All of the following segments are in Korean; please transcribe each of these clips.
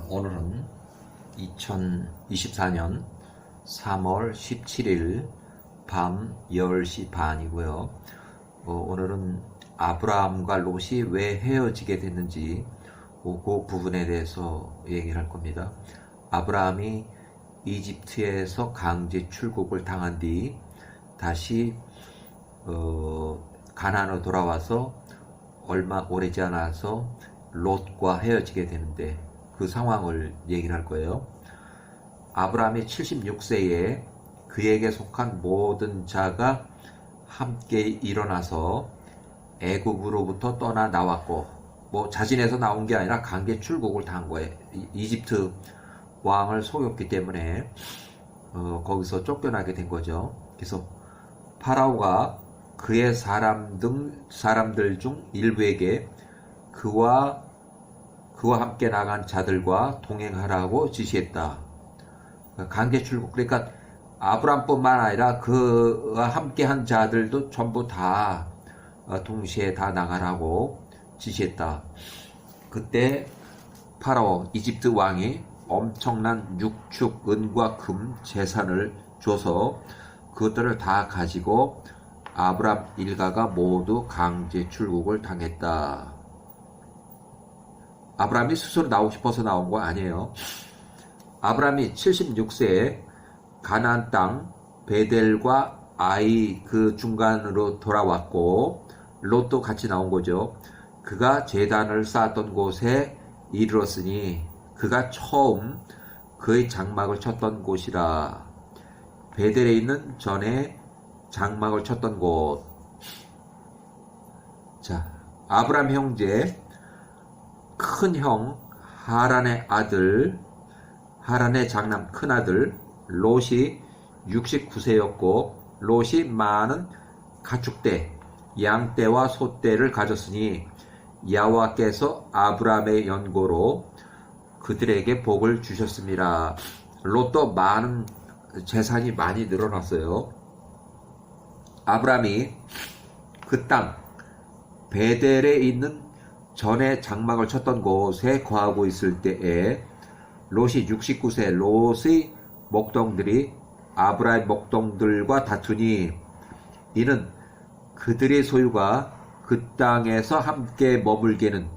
오늘은 2024년 3월 17일 밤 10시 반이고요. 오늘은 아브라함과 롯이 왜 헤어지게 됐는지 그 부분에 대해서 얘기를 할 겁니다. 아브라함이 이집트에서 강제 출국을 당한 뒤 다시 가나안으로 돌아와서 얼마 오래지 않아서 롯과 헤어지게 되는데 그 상황을 얘기를 할 거예요. 아브라함이 76세에 그에게 속한 모든 자가 함께 일어나서 애굽으로부터 떠나 나왔고, 자진해서 나온 게 아니라 강제 출국을 당한 거예요. 이집트 왕을 속였기 때문에 거기서 쫓겨나게 된 거죠. 그래서 파라오가 그의 사람들 중 일부에게 그와 함께 나간 자들과 동행하라고 지시했다. 강제 출국, 그러니까 아브람뿐만 아니라 그와 함께한 자들도 전부 다 동시에 다 나가라고 지시했다. 그때 파라오 이집트 왕이 엄청난 육축 은과 금 재산을 줘서 그것들을 다 가지고 아브람 일가가 모두 강제 출국을 당했다. 아브라함이 스스로 나오고 싶어서 나온 거 아니에요. 아브라함이 76세에 가나안 땅 베델과 아이 그 중간으로 돌아왔고, 롯도 같이 나온 거죠. 그가 제단을 쌓았던 곳에 이르렀으니 그가 처음 그의 장막을 쳤던 곳이라. 베델에 있는 전에 장막을 쳤던 곳. 자, 아브라함 형제 큰 형 하란의 장남 큰아들 롯이 69세였고, 롯이 많은 가축대, 양떼와 소떼를 가졌으니 여호와께서 아브라함의 연고로 그들에게 복을 주셨습니다. 롯도 많은 재산이 많이 늘어났어요. 아브라함이 그 땅 베델에 있는 전에 장막을 쳤던 곳에 거하고 있을 때에 롯이 69세, 롯의 목동들이 아브라함의 목동들과 다투니 이는 그들의 소유가 그 땅에서 함께 머물게는,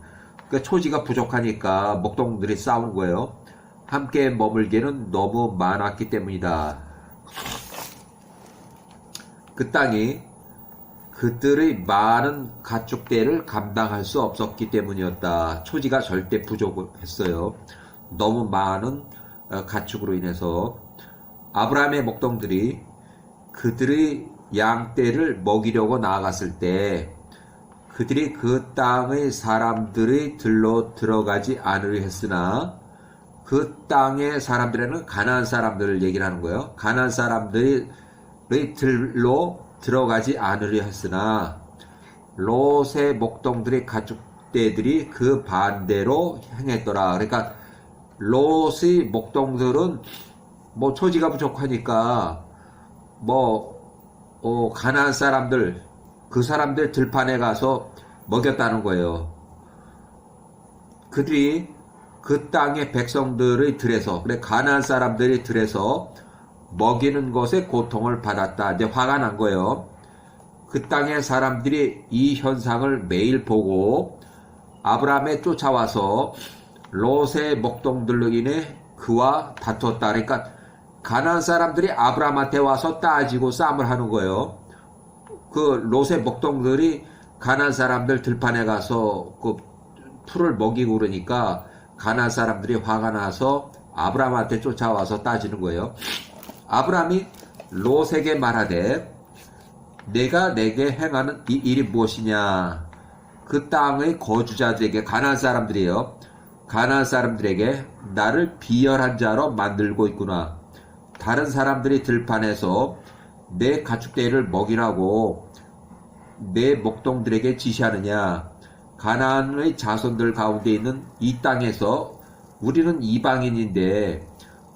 그러니까 초지가 부족하니까 목동들이 싸우는 거예요. 함께 머물게는 너무 많았기 때문이다. 그 땅이 그들의 많은 가축대를 감당할 수 없었기 때문이었다. 초지가 절대 부족했어요. 너무 많은 가축으로 인해서. 아브라함의 목동들이 그들의 양떼를 먹이려고 나아갔을 때 그들이 그 땅의 사람들의 들로 들어가지 않으려 했으나, 그 땅의 사람들에는 가나안 사람들을 얘기를 하는 거예요. 가나안 사람들의 들로 들어가지 않으려 했으나 롯의 목동들의 가축대들이 그 반대로 행했더라. 그러니까 롯의 목동들은 초지가 부족하니까 가나안 사람들, 그 사람들 들판에 가서 먹였다는 거예요. 그들이 그 땅의 백성들의 들에서, 그래 가나안 사람들의 들에서 먹이는 것에 고통을 받았다. 이제 화가 난 거예요. 그 땅의 사람들이 이 현상을 매일 보고 아브라함에 쫓아와서 롯의 목동들로 인해 그와 다퉜다. 그러니까 가나안 사람들이 아브라함한테 와서 따지고 싸움을 하는 거예요. 그 롯의 목동들이 가나안 사람들 들판에 가서 그 풀을 먹이고 그러니까 가나안 사람들이 화가 나서 아브라함한테 쫓아와서 따지는 거예요. 아브라함이 롯에게 말하되 내가 내게 행하는 이 일이 무엇이냐. 그 땅의 거주자들에게, 가나안 사람들이에요. 가나안 사람들에게 나를 비열한 자로 만들고 있구나. 다른 사람들이 들판에서 내 가축대를 먹이라고 내 목동들에게 지시하느냐. 가나안의 자손들 가운데 있는 이 땅에서 우리는 이방인인데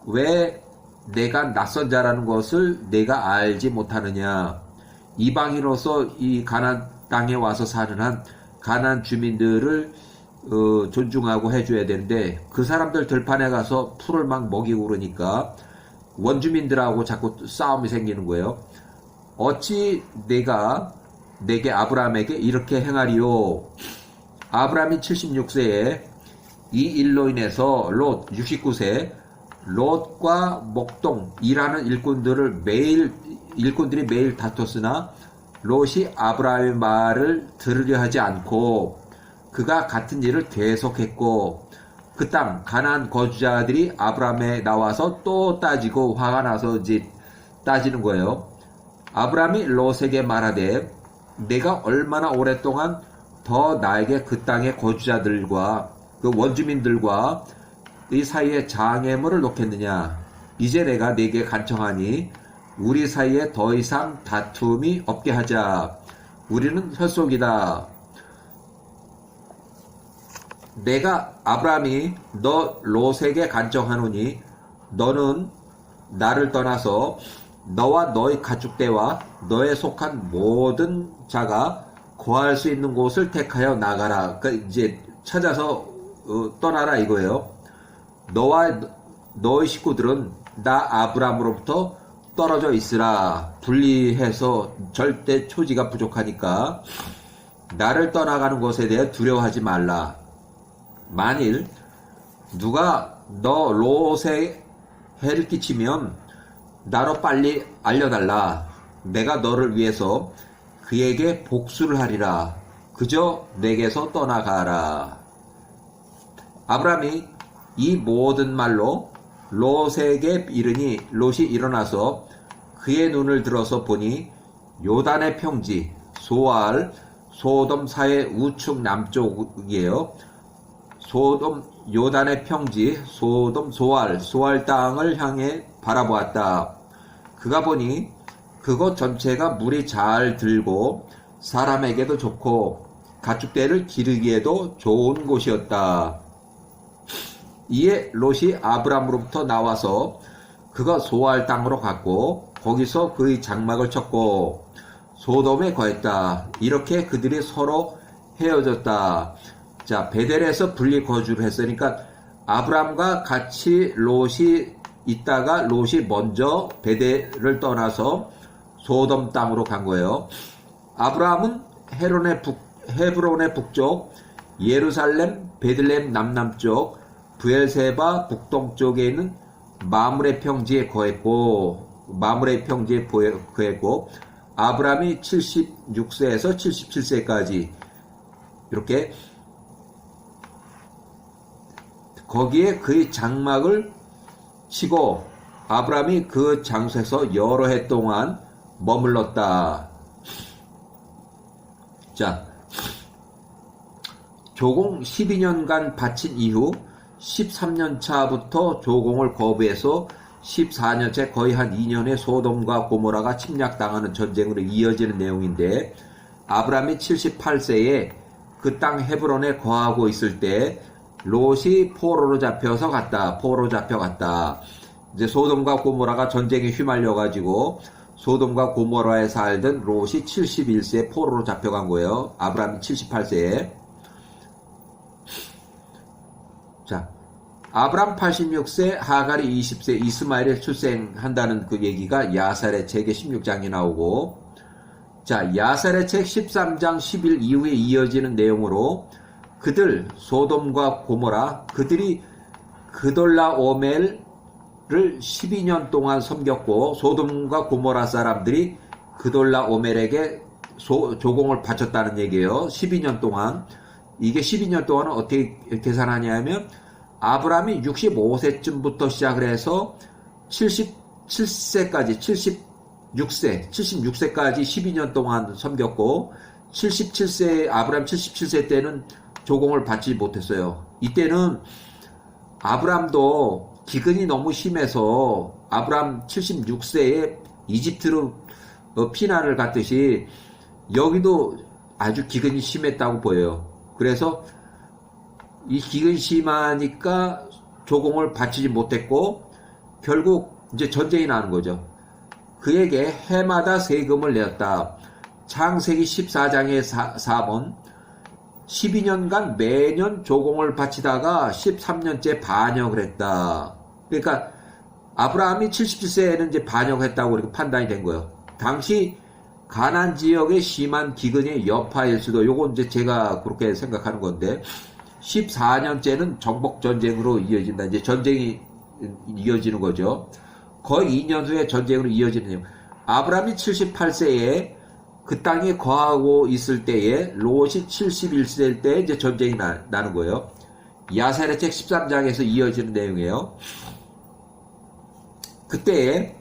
왜 내가 낯선 자라는 것을 내가 알지 못하느냐. 이방인으로서 이 가나안 땅에 와서 사는 한 가나안 주민들을 존중하고 해줘야 되는데 그 사람들 들판에 가서 풀을 막 먹이고 그러니까 원주민들하고 자꾸 싸움이 생기는 거예요. 어찌 내가 내게 아브라함에게 이렇게 행하리요. 아브라함이 76세에 이 일로 인해서 롯 69세 롯과 목동 일하는 일꾼들이 매일 다퉜으나 롯이 아브라함의 말을 들으려 하지 않고 그가 같은 일을 계속했고 그 땅 가나안 거주자들이 아브라함에 나와서 또 따지고 화가 나서 이제 따지는 거예요. 아브라함이 롯에게 말하되 내가 얼마나 오랫동안 더 나에게 그 땅의 거주자들과 그 원주민들과 이 사이에 장애물을 놓겠느냐. 이제 내가 네게 간청하니 우리 사이에 더 이상 다툼이 없게 하자. 우리는 혈속이다. 내가 아브라함이 너 롯에게 간청하노니 너는 나를 떠나서 너와 너의 가축대와 너에 속한 모든 자가 거할 수 있는 곳을 택하여 나가라. 그러니까 이제 찾아서 떠나라 이거예요. 너와 너의 식구들은 나 아브라함으로부터 떨어져 있으라. 분리해서 절대 초지가 부족하니까 나를 떠나가는 것에 대해 두려워하지 말라. 만일 누가 너 롯에 해를 끼치면 나로 빨리 알려달라. 내가 너를 위해서 그에게 복수를 하리라. 그저 내게서 떠나가라. 아브라함이 이 모든 말로 롯에게 이르니 롯이 일어나서 그의 눈을 들어서 보니 요단의 평지 소알 소돔 사해 우측 남쪽이에요. 요단의 평지 소돔 소알 땅을 향해 바라보았다. 그가 보니 그곳 전체가 물이 잘 들고 사람에게도 좋고 가축대를 기르기에도 좋은 곳이었다. 이에 롯이 아브람으로부터 나와서 그가 소알 땅으로 갔고 거기서 그의 장막을 쳤고 소돔에 거했다. 이렇게 그들이 서로 헤어졌다. 자, 베델에서 분리 거주를 했으니까 아브람과 같이 롯이 있다가 롯이 먼저 베델을 떠나서 소돔 땅으로 간 거예요. 아브라함은 헤브론의 북쪽, 예루살렘, 베들레헴 남남쪽, 부엘세바 북동쪽에 있는 마므레 평지에 거했고 아브라함이 76세에서 77세까지 이렇게 거기에 그의 장막을 치고 아브라함이 그 장소에서 여러 해 동안 머물렀다. 자, 조공 12년간 바친 이후 13년 차부터 조공을 거부해서 14년째 거의 한 2년의 소돔과 고모라가 침략당하는 전쟁으로 이어지는 내용인데 아브라함이 78세에 그 땅 헤브론에 거하고 있을 때 롯이 포로로 잡혀갔다. 이제 소돔과 고모라가 전쟁에 휘말려가지고 소돔과 고모라에 살던 롯이 71세에 포로로 잡혀간 거예요. 아브라함이 78세에. 자, 아브람 86세, 하갈이 20세, 이스마엘을 출생한다는 그 얘기가 야살의 책의 16장에 나오고, 자, 야살의 책 13장 10일 이후에 이어지는 내용으로 그들, 소돔과 고모라, 그들이 그돌라오멜을 12년 동안 섬겼고, 소돔과 고모라 사람들이 그돌라오멜에게 조공을 바쳤다는 얘기예요. 12년 동안. 이게 12년 동안은 어떻게 계산하냐면 아브라함이 65세쯤부터 시작을 해서 77세까지 76세까지 12년 동안 섬겼고 77세 아브라함 77세 때는 조공을 받지 못했어요. 이때는 아브라함도 기근이 너무 심해서 아브라함 76세에 이집트로 피난을 갔듯이 여기도 아주 기근이 심했다고 보여요. 그래서 이 기근이 심하니까 조공을 바치지 못했고 결국 이제 전쟁이 나는 거죠. 그에게 해마다 세금을 내었다. 창세기 14장의 4번 12년간 매년 조공을 바치다가 13년째 반역을 했다. 그러니까 아브라함이 77세에는 이제 반역했다고 이렇게 판단이 된 거예요. 당시 가나안 지역의 심한 기근의 여파일 수도, 요건 이제 제가 그렇게 생각하는 건데, 14년째는 정복 전쟁으로 이어진다. 이제 전쟁이 이어지는 거죠. 거의 2년 후에 전쟁으로 이어지는. 아브라함이 78세에 그 땅에 거하고 있을 때에 롯이 71세일 때 이제 전쟁이 나는 거예요. 야세례책 13장에서 이어지는 내용이에요. 그때에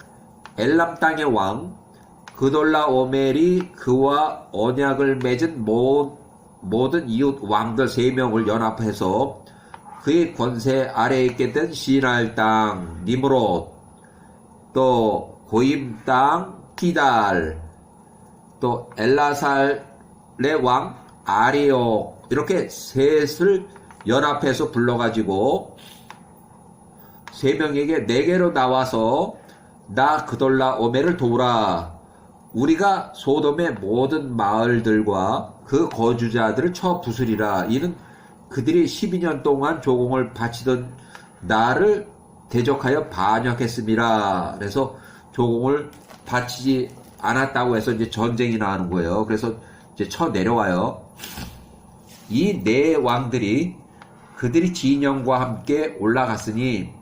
엘람 땅의 왕 그돌라오멜이 그와 언약을 맺은 모든 이웃 왕들 3명을 연합해서 그의 권세 아래에 있게 된 시날 땅 니므롯, 또 고임 땅 티달, 또 엘라살의 왕 아리옥, 이렇게 셋을 연합해서 불러가지고 3명에게 내게로 나와서 나 그돌라오멜을 도우라. 우리가 소돔의 모든 마을들과 그 거주자들을 쳐 부수리라. 이는 그들이 12년 동안 조공을 바치던 나를 대적하여 반역했음이라. 그래서 조공을 바치지 않았다고 해서 이제 전쟁이 나는 거예요. 그래서 이제 쳐 내려와요. 이 네 왕들이 그들이 진영과 함께 올라갔으니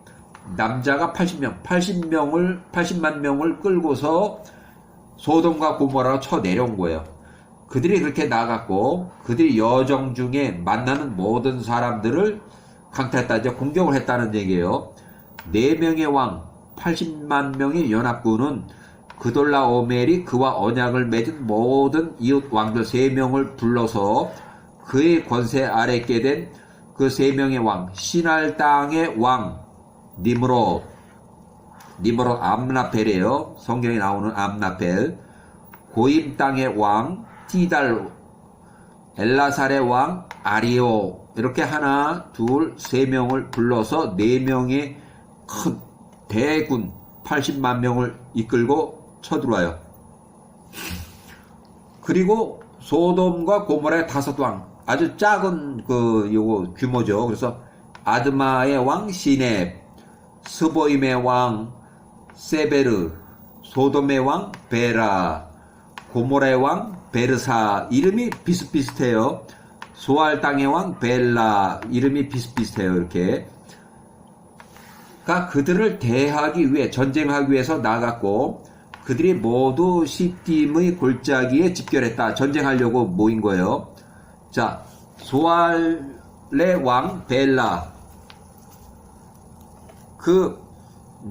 남자가 80만 명을 끌고서 소돔과 고모라로 쳐 내려온 거예요. 그들이 그렇게 나갔고 그들이 여정 중에 만나는 모든 사람들을 강타했다. 이제 공격을 했다는 얘기예요. 4명의 왕 80만 명의 연합군은 그돌라오멜이 그와 언약을 맺은 모든 이웃 왕들 3명을 불러서 그의 권세 아래 있게 된 그 3명의 왕, 시날 땅의 왕 니므롯 암라펠이에요. 성경에 나오는 암라펠. 고임 땅의 왕 티달, 엘라살의 왕 아리오, 이렇게 하나, 둘, 3명을 불러서 4명의 큰 대군 80만 명을 이끌고 쳐들어와요. 그리고 소돔과 고모라의 5왕, 아주 작은 요거 규모죠. 그래서 아드마의 왕 시넵, 스보임의 왕 세베르, 소돔의 왕 베라, 고모라의 왕 베르사, 이름이 비슷비슷해요. 소알 땅의 왕 벨라, 이름이 비슷비슷해요. 이렇게. 그러니까 그들을 대하기 위해, 전쟁하기 위해서 나갔고 그들이 모두 시딤의 골짜기에 집결했다. 전쟁하려고 모인 거예요. 자, 소알의 왕 벨라,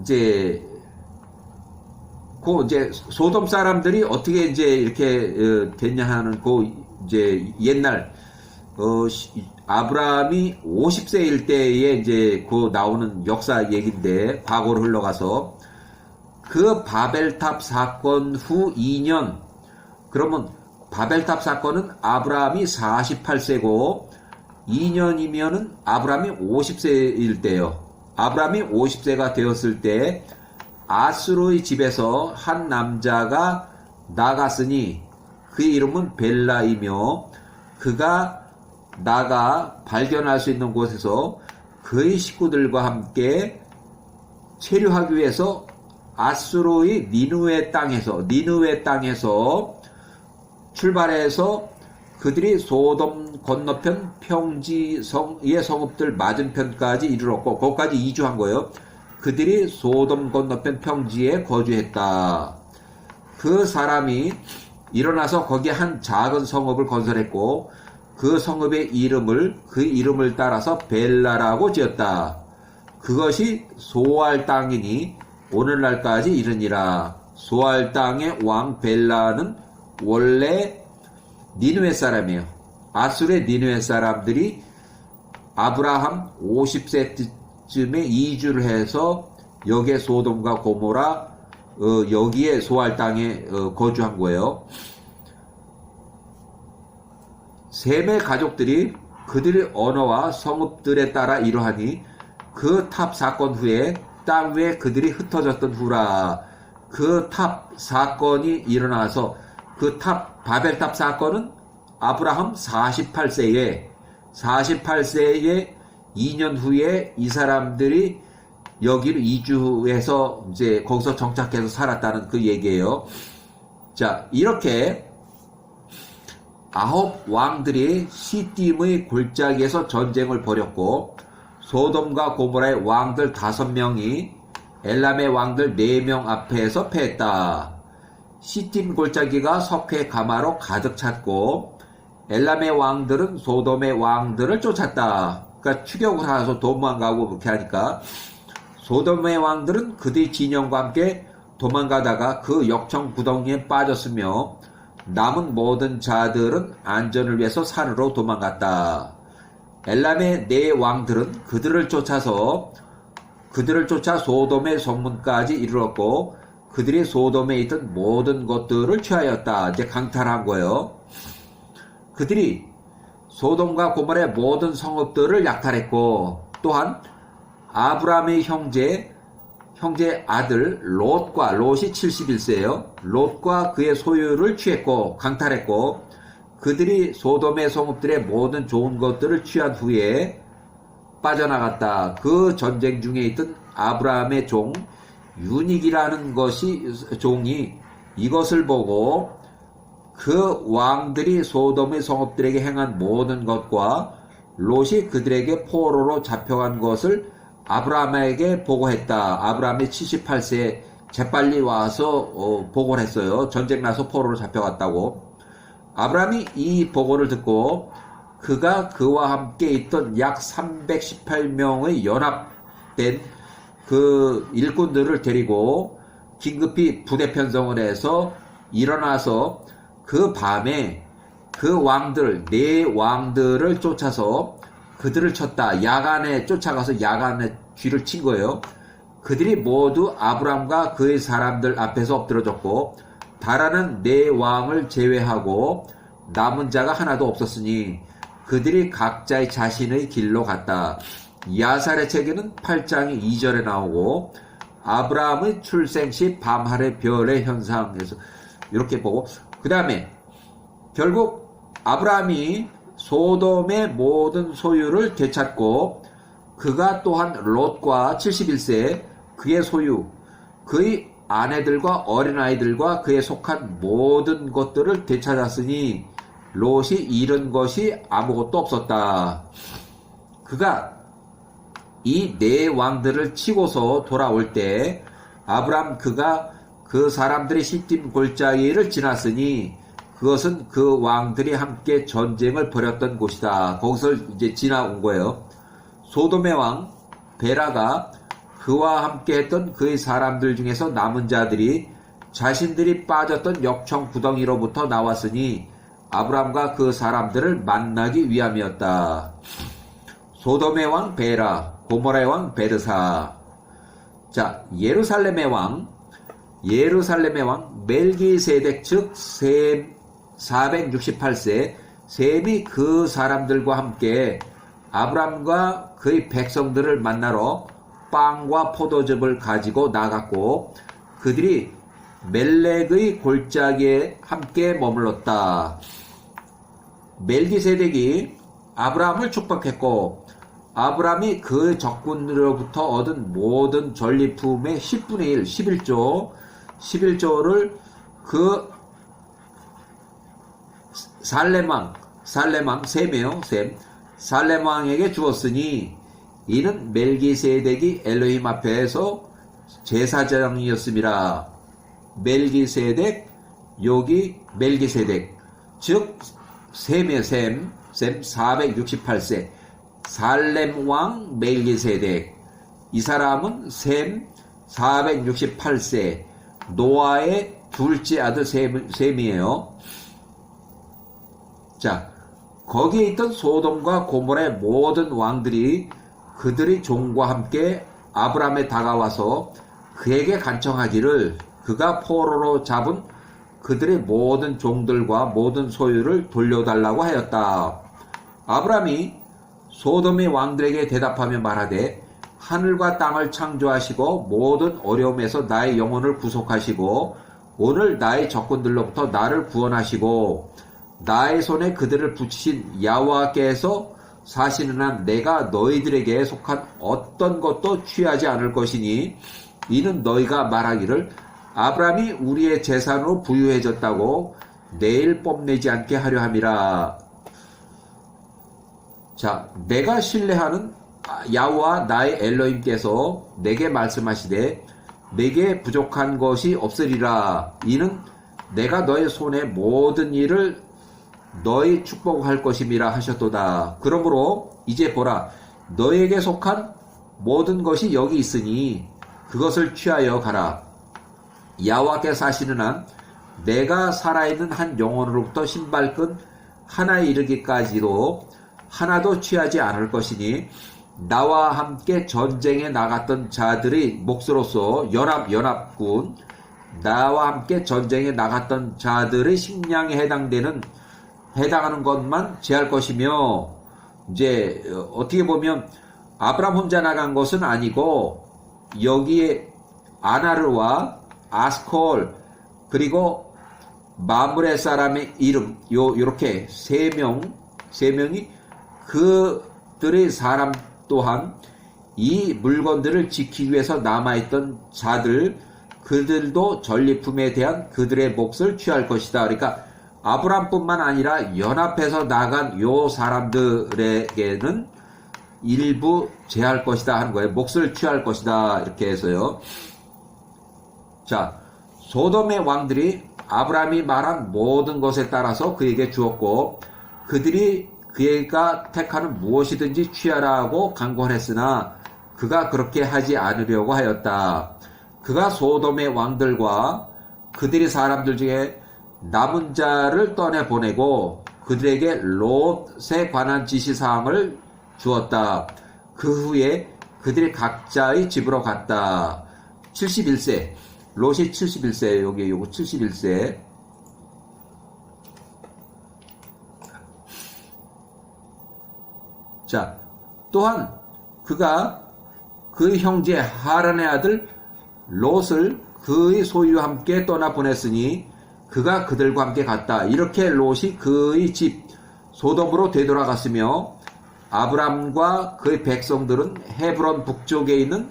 이제 소돔 사람들이 어떻게 이제 이렇게 됐냐 하는 이제 옛날 아브라함이 50세일 때에 이제 나오는 역사 얘기인데, 과거로 흘러가서 그 바벨탑 사건 후 2년, 그러면 바벨탑 사건은 아브라함이 48세고 2년이면은 아브라함이 50세일 때요. 아브라함이 50세가 되었을 때 아수르의 집에서 한 남자가 나갔으니 그의 이름은 벨라이며, 그가 나가 발견할 수 있는 곳에서 그의 식구들과 함께 체류하기 위해서 아수르의 니느웨 땅에서 출발해서 그들이 소돔 건너편 평지성의 성읍들 맞은편까지 이르렀고, 거기까지 이주한 거예요. 그들이 소돔 건너편 평지에 거주했다. 그 사람이 일어나서 거기에 한 작은 성읍을 건설했고 그 성읍의 그 이름을 따라서 벨라라고 지었다. 그것이 소알 땅이니 오늘날까지 이르니라. 소알 땅의 왕 벨라는 원래 니느웨 사람이에요. 아수르의 니느웨 사람들이 아브라함 50세쯤에 이주를 해서 여기에 소돔과 고모라, 여기에 소알 땅에 거주한 거예요. 셈의 가족들이 그들의 언어와 성읍들에 따라 이러하니 그 탑 사건 후에 땅 위에 그들이 흩어졌던 후라. 그 탑 사건이 일어나서, 바벨탑 사건은 아브라함 48세에 2년 후에 이 사람들이 여기를 이주해서 이제 거기서 정착해서 살았다는 그 얘기예요. 자, 이렇게 9 왕들이 시딤의 골짜기에서 전쟁을 벌였고 소돔과 고모라의 왕들 5명이 엘람의 왕들 4명 앞에서 패했다. 시딤 골짜기가 석회 가마로 가득 찼고 엘람의 왕들은 소돔의 왕들을 쫓았다. 그러니까 추격을 하서 도망가고 그렇게 하니까 소돔의 왕들은 그들의 진영과 함께 도망가다가 그 역청 구덩이에 빠졌으며 남은 모든 자들은 안전을 위해서 산으로 도망갔다. 엘람의 4 왕들은 그들을 쫓아 소돔의 성문까지 이르렀고 그들이 소돔에 있던 모든 것들을 취하였다. 이제 강탈한 거예요. 그들이 소돔과 고모라의 모든 성읍들을 약탈했고 또한 아브라함의 형제 아들 롯이 71세예요. 롯과 그의 소유를 취했고 강탈했고 그들이 소돔의 성읍들의 모든 좋은 것들을 취한 후에 빠져나갔다. 그 전쟁 중에 있던 아브라함의 종 유닉이라는 종이 이것을 보고 그 왕들이 소돔의 성읍들에게 행한 모든 것과 롯이 그들에게 포로로 잡혀간 것을 아브라함에게 보고했다. 아브라함이 78세에 재빨리 와서 보고를 했어요. 전쟁 나서 포로로 잡혀갔다고. 아브라함이 이 보고를 듣고 그가 그와 함께 있던 약 318명의 연합된 그 일꾼들을 데리고 긴급히 부대 편성을 해서 일어나서 그 밤에 그 왕들, 4 왕들을 쫓아서 그들을 쳤다. 야간에 쫓아가서 야간에 쥐를 친 거예요. 그들이 모두 아브람과 그의 사람들 앞에서 엎드러졌고 달아난 4 왕을 제외하고 남은 자가 하나도 없었으니 그들이 각자의 자신의 길로 갔다. 야살의 책에는 8장이 2절에 나오고 아브라함의 출생 시 밤하늘 별의 현상에서 이렇게 보고 그 다음에 결국 아브라함이 소돔의 모든 소유를 되찾고 그가 또한 롯과 71세 그의 소유 그의 아내들과 어린아이들과 그에 속한 모든 것들을 되찾았으니 롯이 잃은 것이 아무것도 없었다. 그가 이 4 왕들을 치고서 돌아올 때 아브람 그가 그 사람들의 시딤 골짜기를 지났으니 그것은 그 왕들이 함께 전쟁을 벌였던 곳이다. 거기서 이제 지나온 거예요. 소돔의 왕 베라가 그와 함께 했던 그의 사람들 중에서 남은 자들이 자신들이 빠졌던 역청 구덩이로부터 나왔으니 아브람과 그 사람들을 만나기 위함이었다. 소돔의 왕 베라, 고모라의 왕 베르사. 자, 예루살렘의 왕 멜기세덱 즉 셈 468세 셈이 그 사람들과 함께 아브람과 그의 백성들을 만나러 빵과 포도즙을 가지고 나갔고 그들이 멜렉의 골짜기에 함께 머물렀다. 멜기세덱이 아브람을 축복했고 아브람이 그 적군으로부터 얻은 모든 전리품의 10분의 1, 11조를 그 살렘왕 셈이에요. 살렘왕에게 주었으니 이는 멜기세덱이 엘로힘 앞에서 제사장이었음이라. 멜기세덱 여기 멜기세덱 즉 셈이에요. 셈 468세 살렘왕 멜기세덱 이 사람은 셈 468세 노아의 둘째 아들 셈이에요. 자, 거기에 있던 소돔과 고모라의 모든 왕들이 그들의 종과 함께 아브람에 다가와서 그에게 간청하기를 그가 포로로 잡은 그들의 모든 종들과 모든 소유를 돌려달라고 하였다. 아브람이 소돔의 왕들에게 대답하며 말하되 하늘과 땅을 창조하시고 모든 어려움에서 나의 영혼을 구속하시고 오늘 나의 적군들로부터 나를 구원하시고 나의 손에 그들을 붙이신 야호와께서 사시는 한 내가 너희들에게 속한 어떤 것도 취하지 않을 것이니 이는 너희가 말하기를 아브라함이 우리의 재산으로 부유해졌다고 내일 뽐내지 않게 하려 함이라. 자, 내가 신뢰하는 야호와 나의 엘로힘께서 내게 말씀하시되 내게 부족한 것이 없으리라. 이는 내가 너의 손에 모든 일을 너희 축복할 것임이라 하셨도다. 그러므로 이제 보라, 너에게 속한 모든 것이 여기 있으니 그것을 취하여 가라. 야호와께 사시는 한 내가 살아있는 한 영혼으로부터 신발끈 하나에 이르기까지도 하나도 취하지 않을 것이니 나와 함께 전쟁에 나갔던 자들의 몫으로서 연합군 나와 함께 전쟁에 나갔던 자들의 식량에 해당하는 것만 제할 것이며, 이제 어떻게 보면 아브람 혼자 나간 것은 아니고 여기에 아나르와 아스콜 그리고 마므레 사람의 이름 요렇게 세 명이 그들의 사람 또한 이 물건들을 지키기 위해서 남아있던 자들, 그들도 전리품에 대한 그들의 몫을 취할 것이다. 그러니까 아브람뿐만 아니라 연합해서 나간 요 사람들에게는 일부 제할 것이다 하는 거예요. 몫을 취할 것이다 이렇게 해서요. 자, 소돔의 왕들이 아브람이 말한 모든 것에 따라서 그에게 주었고 그들이 그가 택하는 무엇이든지 취하라고 강권했으나 그가 그렇게 하지 않으려고 하였다. 그가 소돔의 왕들과 그들의 사람들 중에 남은 자를 떠내보내고 그들에게 롯에 관한 지시사항을 주었다. 그 후에 그들이 각자의 집으로 갔다. 71세 롯이 71세 여기 요거 71세. 자, 또한 그가 그 형제 하란의 아들 롯을 그의 소유와 함께 떠나보냈으니 그가 그들과 함께 갔다. 이렇게 롯이 그의 집 소돔으로 되돌아갔으며 아브람과 그의 백성들은 헤브론 북쪽에 있는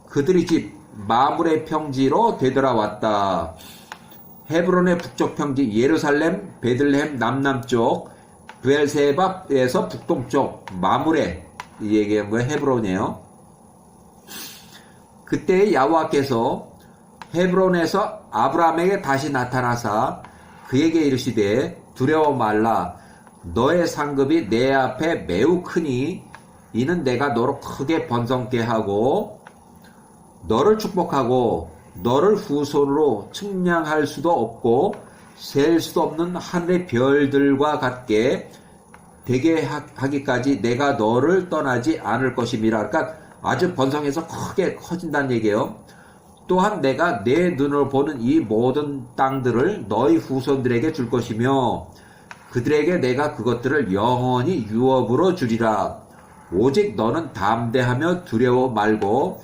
그들의 집 마므레 평지로 되돌아왔다. 헤브론의 북쪽 평지 예루살렘 베들레헴 남남쪽 브엘세바에서 북동쪽 마므레 얘기한 거예요. 헤브론이에요. 그때 야호와께서 헤브론에서 아브라함에게 다시 나타나사 그에게 이르시되 두려워 말라. 너의 상급이 내 앞에 매우 크니 이는 내가 너로 크게 번성케 하고 너를 축복하고 너를 후손으로 측량할 수도 없고 셀 수도 없는 하늘의 별들과 같게 되게 하기까지 내가 너를 떠나지 않을 것임이라. 그러니까 아주 번성해서 크게 커진다는 얘기예요. 또한 내가 내 눈으로 보는 이 모든 땅들을 너희 후손들에게 줄 것이며 그들에게 내가 그것들을 영원히 유업으로 주리라. 오직 너는 담대하며 두려워 말고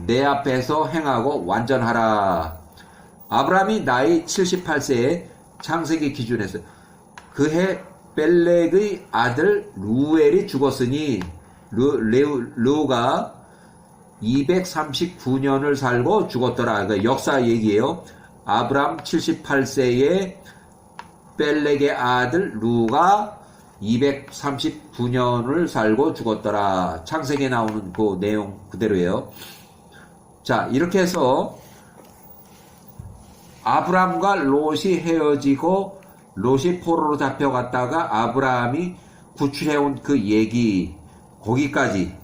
내 앞에서 행하고 완전하라. 아브라함이 나이 78세에 창세기 기준에서 그해 벨렉의 아들 루엘이 죽었으니 루가 239년을 살고 죽었더라. 그 역사 얘기예요. 아브람 78세에 벨렉의 아들 루가 239년을 살고 죽었더라. 창세기에 나오는 그 내용 그대로예요. 자, 이렇게 해서 아브람과 롯이 헤어지고 롯이 포로로 잡혀갔다가 아브라함이 구출해온 그 얘기 거기까지